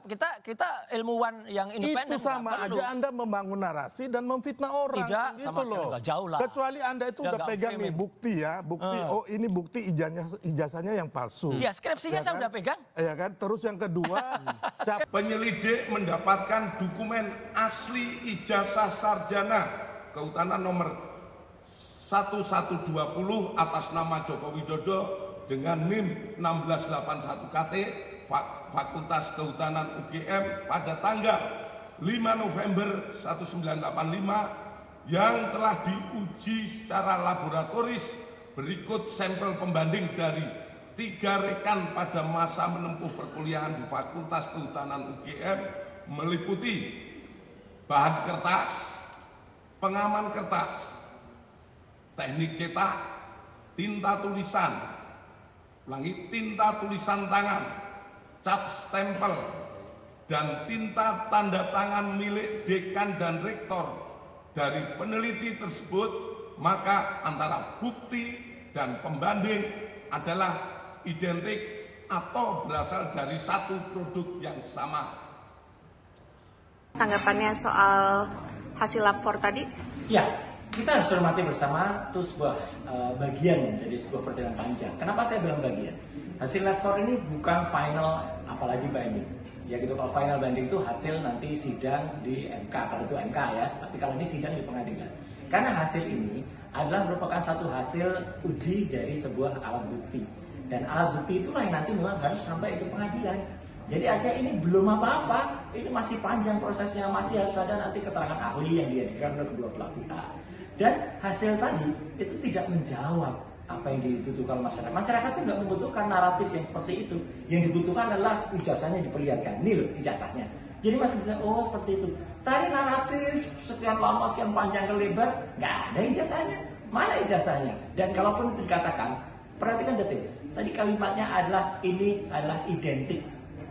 kita ilmuwan yang independen. Itu sama aja Anda membangun narasi dan memfitnah orang. Tidak, gitu sama loh. jauh lah. Kecuali Anda itu udah pegang nih bukti ya, oh ini bukti ijazahnya yang palsu. Iya, skripsinya saya udah pegang. Iya kan? Terus yang kedua, penyelidik mendapatkan dokumen asli ijazah sarjana kehutanan nomor 1120 atas nama Joko Widodo dengan NIM 1681 KT Fakultas Kehutanan UGM pada tanggal 5 November 1985 yang telah diuji secara laboratoris. Berikut sampel pembanding dari 3 rekan pada masa menempuh perkuliahan di Fakultas Kehutanan UGM meliputi bahan kertas, pengaman kertas, teknik cetak, tinta tulisan, tinta tulisan tangan, cap stempel, dan tinta tanda tangan milik dekan dan rektor. Dari peneliti tersebut, maka antara bukti dan pembanding adalah identik atau berasal dari satu produk yang sama. Tanggapannya soal hasil lapor tadi? Ya, kita harus hormati bersama itu sebuah bagian dari sebuah perjalanan panjang. Kenapa saya bilang bagian? Hasil lapor ini bukan final, apalagi banding. Ya gitu, kalau final banding itu hasil nanti sidang di MK, kalau itu MK ya. Tapi kalau ini sidang di pengadilan. Karena hasil ini adalah merupakan satu hasil uji dari sebuah alat bukti. Dan alat bukti itulah yang nanti memang harus sampai ke pengadilan. Jadi akhirnya ini belum apa-apa, ini masih panjang prosesnya, masih harus ada nanti keterangan ahli yang dihadirkan oleh kedua belah pihak. Dan hasil tadi itu tidak menjawab apa yang dibutuhkan masyarakat. Masyarakat itu nggak membutuhkan naratif yang seperti itu. Yang dibutuhkan adalah ijazahnya diperlihatkan. Ini loh ijazahnya. Jadi masih bisa, oh seperti itu. Tadi naratif sekian lama, sekian panjang ke lebar, nggak ada ijazahnya. Mana ijazahnya? Dan kalaupun itu dikatakan, perhatikan detik. Tadi kalimatnya adalah ini adalah identik.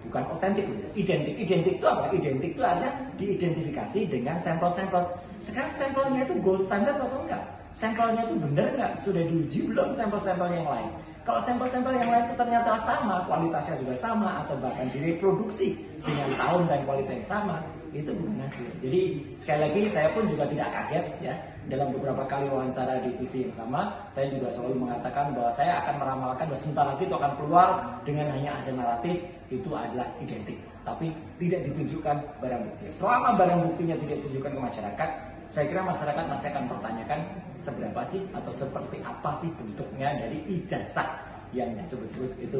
Bukan otentik, identik. Identik itu apa? Identik itu ada diidentifikasi dengan sampel-sampel. Sekarang sampelnya itu gold standard atau enggak? Sampelnya itu benar nggak? Sudah diuji belum sampel-sampel yang lain? Kalau sampel-sampel yang lain itu ternyata sama, kualitasnya juga sama, atau bahkan direproduksi dengan tahun dan kualitas yang sama, itu bukan hasil. Jadi sekali lagi saya pun juga tidak kaget ya. Dalam beberapa kali wawancara di TV yang sama, saya juga selalu mengatakan bahwa saya akan meramalkan bahwa sebentar lagi itu akan keluar dengan hanya hasil naratif, itu adalah identik. Tapi tidak ditunjukkan barang bukti. Selama barang buktinya tidak ditunjukkan ke masyarakat, saya kira masyarakat masih akan pertanyakan seberapa sih atau seperti apa sih bentuknya dari ijazah yang disebut-sebut itu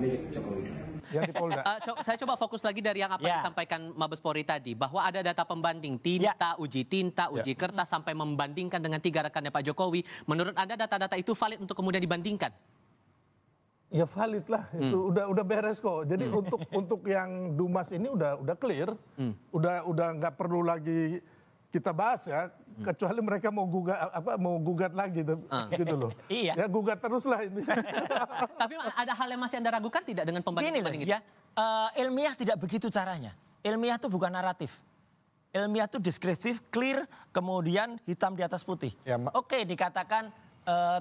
milik Joko Widodo. Yang di Polda. Saya coba fokus lagi dari yang apa yang disampaikan Mabes Polri tadi, bahwa ada data pembanding tinta, uji kertas sampai membandingkan dengan 3 rekannya Pak Jokowi. Menurut Anda data-data itu valid untuk kemudian dibandingkan? Ya valid lah, itu udah beres kok. Jadi untuk yang Dumas ini udah clear, udah nggak perlu lagi kita bahas ya, kecuali mereka mau gugat lagi gitu loh. Iya. Ya gugat terus lah ini. Tapi ada hal yang masih Anda ragukan tidak dengan pembanding-pembanding itu? Ya, ilmiah tidak begitu caranya. Ilmiah itu bukan naratif. Ilmiah itu deskriptif, clear, kemudian hitam di atas putih. Ya, Oke, dikatakan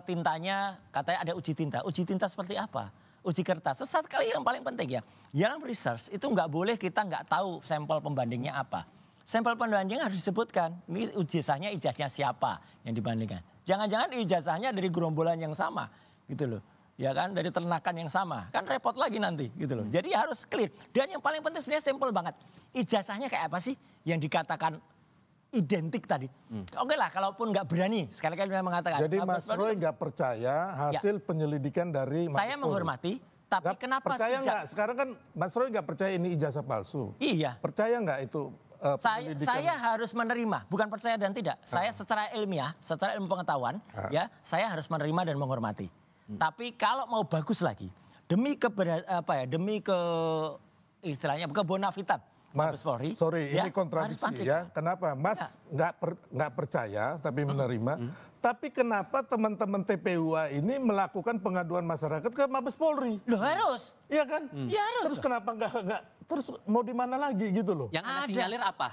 tintanya, katanya ada uji tinta. Uji tinta seperti apa? Uji kertas. Terus satu kali yang paling penting ya, dalam research itu nggak boleh kita nggak tahu sampel pembandingnya apa. Sampel pembanding harus disebutkan. Ini ijazahnya siapa yang dibandingkan. Jangan-jangan ijazahnya dari gerombolan yang sama gitu loh. Ya kan, dari ternakan yang sama. Kan repot lagi nanti gitu loh. Jadi harus clear. Dan yang paling penting sebenarnya simpel banget. Ijazahnya kayak apa sih yang dikatakan identik tadi? Oke lah, kalaupun nggak berani. Sekali-kali saya mengatakan. Jadi Mas Roy nggak percaya hasil penyelidikan dari Mabes Polri? Saya menghormati. Tapi kenapa percaya tidak? Nggak? Sekarang kan Mas Roy nggak percaya ini ijazah palsu. Iya. Percaya nggak itu? Saya harus menerima, bukan percaya dan tidak. Saya secara ilmiah, secara ilmu pengetahuan, ya saya harus menerima dan menghormati. Tapi kalau mau bagus lagi, demi istilahnya kebonafitan Mas Polri, sorry ini kontradiksi ya. Kenapa Mas nggak percaya tapi menerima? Tapi kenapa teman-teman TPUA ini melakukan pengaduan masyarakat ke Mabes Polri? Loh harus. Iya kan? Iya harus. Terus kenapa nggak terus mau di mana lagi gitu loh? Yang Anda sinyalir apa?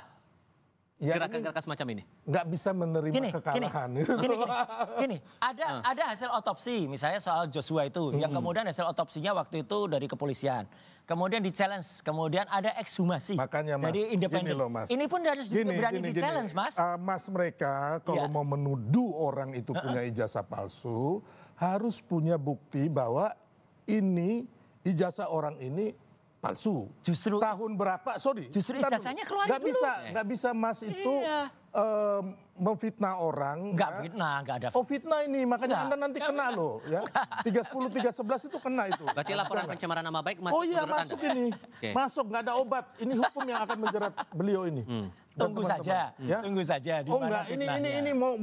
gerakan-gerakan semacam ini? Nggak bisa menerima kekalahan. Gini, ada hasil otopsi misalnya soal Joshua itu, yang kemudian hasil otopsinya waktu itu dari kepolisian. Kemudian di-challenge, kemudian ada ekshumasi dari independen. Ini pun harus berani di-challenge, Mas. Mas, mereka kalau mau menuduh orang itu punya ijazah palsu, harus punya bukti bahwa ini ijazah orang ini palsu. Justru tahun berapa? Sorry. Justru ijazahnya keluar dulu. Nggak bisa Mas itu memfitnah orang. Nggak fitnah, nggak ada. Oh, fitnah ini, makanya Anda nanti kena loh, ya. 310, 311 itu kena itu. Berarti laporan pencemaran nama baik masuk. Oh iya, masuk Anda. Ini. Masuk, nggak ada obat. Ini hukum yang akan menjerat beliau ini. Tunggu saja, ya? Tunggu saja. Enggak, ini mau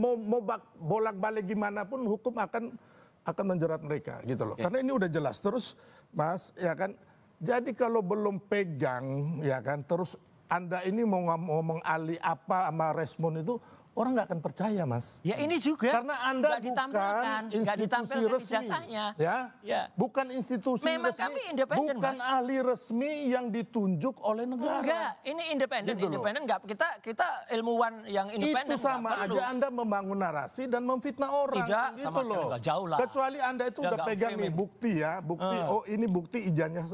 bolak-balik gimana pun hukum akan menjerat mereka gitu loh. Karena ini udah jelas. Terus Mas, ya kan, jadi kalau belum pegang, ya kan, terus Anda ini mau ngomong alih apa sama respon itu, orang nggak akan percaya, Mas. Ya ini juga. Karena Anda bukan institusi resmi. Ya. Bukan institusi memang resmi. Kami independen, bukan Mas. Ahli resmi yang ditunjuk oleh negara. Enggak, ini independen. Gitu independen nggak, kita ilmuwan yang independen. Itu sama aja Anda membangun narasi dan memfitnah orang. Tidak, gitu sama sekali nggak, jauh lah. Kecuali Anda itu udah pegang nih bukti ya. Bukti, oh ini bukti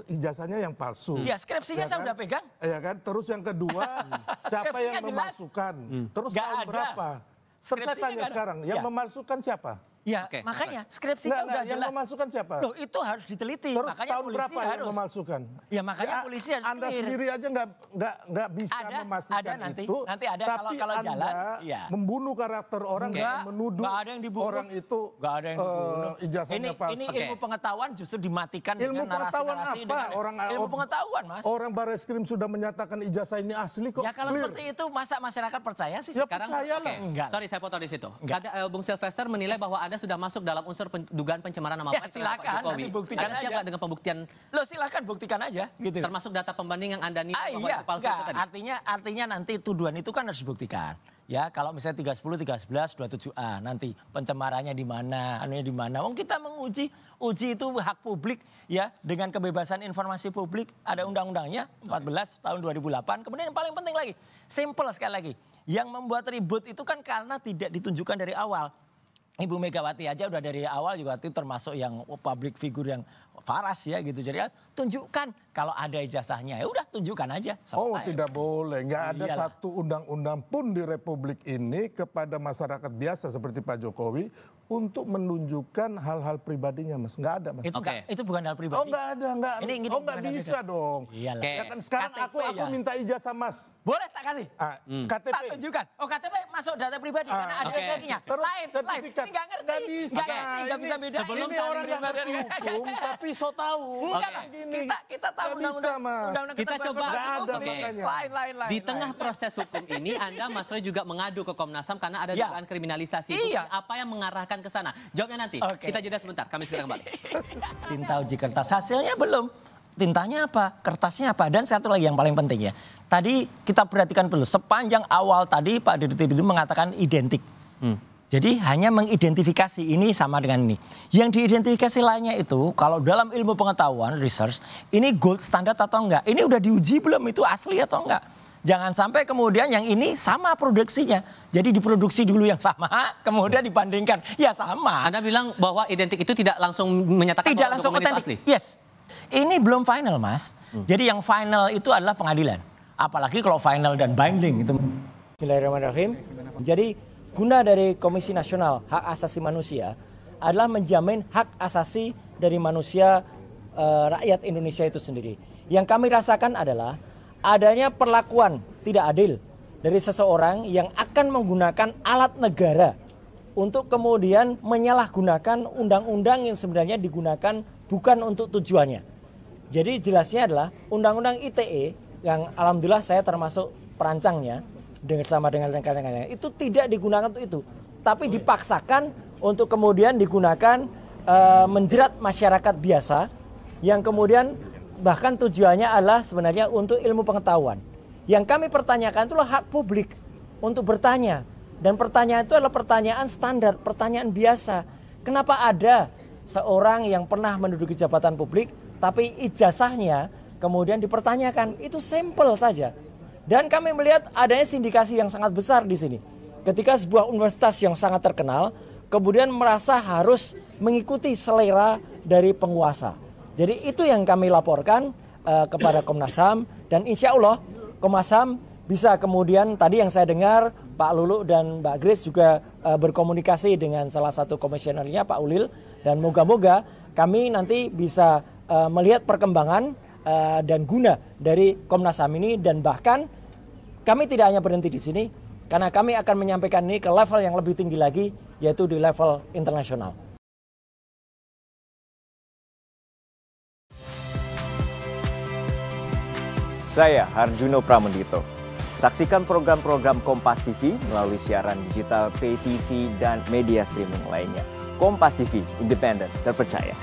ijazahnya yang palsu. Ya, skripsinya saya udah pegang. Ya kan, terus yang kedua, siapa yang memalsukan? Terus tahun berapa? Saya tanya sekarang, yang memalsukan siapa? Ya, makanya skripsinya udah jelas. Yang memalsukan siapa? Loh, itu harus diteliti. Terus makanya tahun berapa harus yang memalsukan? Ya makanya polisi harus Anda sendiri aja nggak bisa memastikan itu. Nanti ada tapi kalau Anda jalan, membunuh karakter orang dan menuduh orang itu ijazahnya palsu. Ini ilmu pengetahuan justru dimatikan ilmu dengan narasi-narasi. Ilmu pengetahuan, Mas. Orang Barreskrim sudah menyatakan ijazah ini asli kok. Ya kalau seperti itu masa masyarakat percaya sih? Ya percayalah. Sorry, saya potong di situ. Bung Sylvester menilai bahwa Anda sudah masuk dalam unsur dugaan pencemaran nama baik terhadap Pak Jokowi. Buktikan aja. Siap dengan pembuktian? Silakan buktikan aja. Gitu. Termasuk data pembanding yang Anda nilai bahwa itu palsu itu tadi? Artinya nanti tuduhan itu kan harus dibuktikan. Ya, kalau misalnya 310, 311, 27A nanti pencemarannya di mana, anunya di mana. Kita uji itu hak publik ya, dengan kebebasan informasi publik, ada undang-undangnya 14 tahun 2008. Kemudian yang paling penting lagi, simple sekali lagi. Yang membuat ribut itu kan karena tidak ditunjukkan dari awal. Ibu Megawati aja udah dari awal juga itu termasuk yang public figure yang waras ya gitu. Jadi tunjukkan kalau ada ijazahnya, ya udah tunjukkan aja. Selesai. Oh tidak boleh, nggak ada satu undang-undang pun di Republik ini kepada masyarakat biasa seperti Pak Jokowi untuk menunjukkan hal-hal pribadinya, Mas. Nggak ada, Mas. Itu bukan hal pribadi. Oh nggak ada, nggak bisa dong. Iyalah. Ya kan sekarang KTP, aku minta ijazah, Mas. Boleh tak kasih? KTP. Tak tunjukkan. Oh KTP masuk data pribadi karena ada ijazahnya. Terus sertifikat. Ini nggak ngerti. Nggak bisa. Nggak bisa beda. Sebelum ini orang nggak ngerti hukum, tapi so tahu. Kita tahu undang-undang. Kita coba. Lain. Di tengah proses hukum ini, Anda Mas Roy juga mengadu ke Komnas HAM karena ada dugaan kriminalisasi. Apa yang mengarahkan ke sana? Jawabnya nanti. Kita jeda sebentar. Kami segera kembali. Tinta uji kertas hasilnya belum. Tintanya apa, kertasnya apa, dan satu lagi yang paling penting ya. Tadi kita perhatikan dulu, sepanjang awal tadi Pak Dirut itu mengatakan identik. Jadi hanya mengidentifikasi ini sama dengan ini. Yang diidentifikasi lainnya itu kalau dalam ilmu pengetahuan, research, ini gold standard atau enggak. Ini udah diuji belum itu asli atau enggak. Jangan sampai kemudian yang ini sama produksinya. Jadi diproduksi dulu yang sama, kemudian dibandingkan. Ya sama. Anda bilang bahwa identik itu tidak langsung menyatakan tidak bahwa langsung dokumen itu asli? Yes. Ini belum final, Mas. Jadi yang final itu adalah pengadilan. Apalagi kalau final dan binding itu. Bismillahirrahmanirrahim. Jadi guna dari Komisi Nasional Hak Asasi Manusia adalah menjamin hak asasi dari manusia rakyat Indonesia itu sendiri. Yang kami rasakan adalah adanya perlakuan tidak adil dari seseorang yang akan menggunakan alat negara untuk kemudian menyalahgunakan undang-undang yang sebenarnya digunakan bukan untuk tujuannya. Jadi jelasnya adalah Undang-Undang ITE yang alhamdulillah saya termasuk perancangnya sama dengan rekan-rekannya itu tidak digunakan untuk itu, tapi dipaksakan untuk kemudian digunakan menjerat masyarakat biasa yang kemudian bahkan tujuannya adalah sebenarnya untuk ilmu pengetahuan. Yang kami pertanyakan itulah hak publik untuk bertanya, dan pertanyaan itu adalah pertanyaan standar, pertanyaan biasa. Kenapa ada seorang yang pernah menduduki jabatan publik tapi ijazahnya kemudian dipertanyakan? Itu sampel saja. Dan kami melihat adanya sindikasi yang sangat besar di sini. Ketika sebuah universitas yang sangat terkenal, kemudian merasa harus mengikuti selera dari penguasa. Jadi itu yang kami laporkan kepada Komnas HAM. Dan insya Allah Komnas HAM bisa kemudian, tadi yang saya dengar Pak Lulu dan Mbak Grace juga berkomunikasi dengan salah satu komisionernya Pak Ulil. Dan moga-moga kami nanti bisa melihat perkembangan dan guna dari Komnas HAM ini, dan bahkan kami tidak hanya berhenti di sini karena kami akan menyampaikan ini ke level yang lebih tinggi lagi, yaitu di level internasional. Saya Harjuno Pramendito. Saksikan program-program Kompas TV melalui siaran digital, pay TV, dan media streaming lainnya. Kompas TV, independen, terpercaya.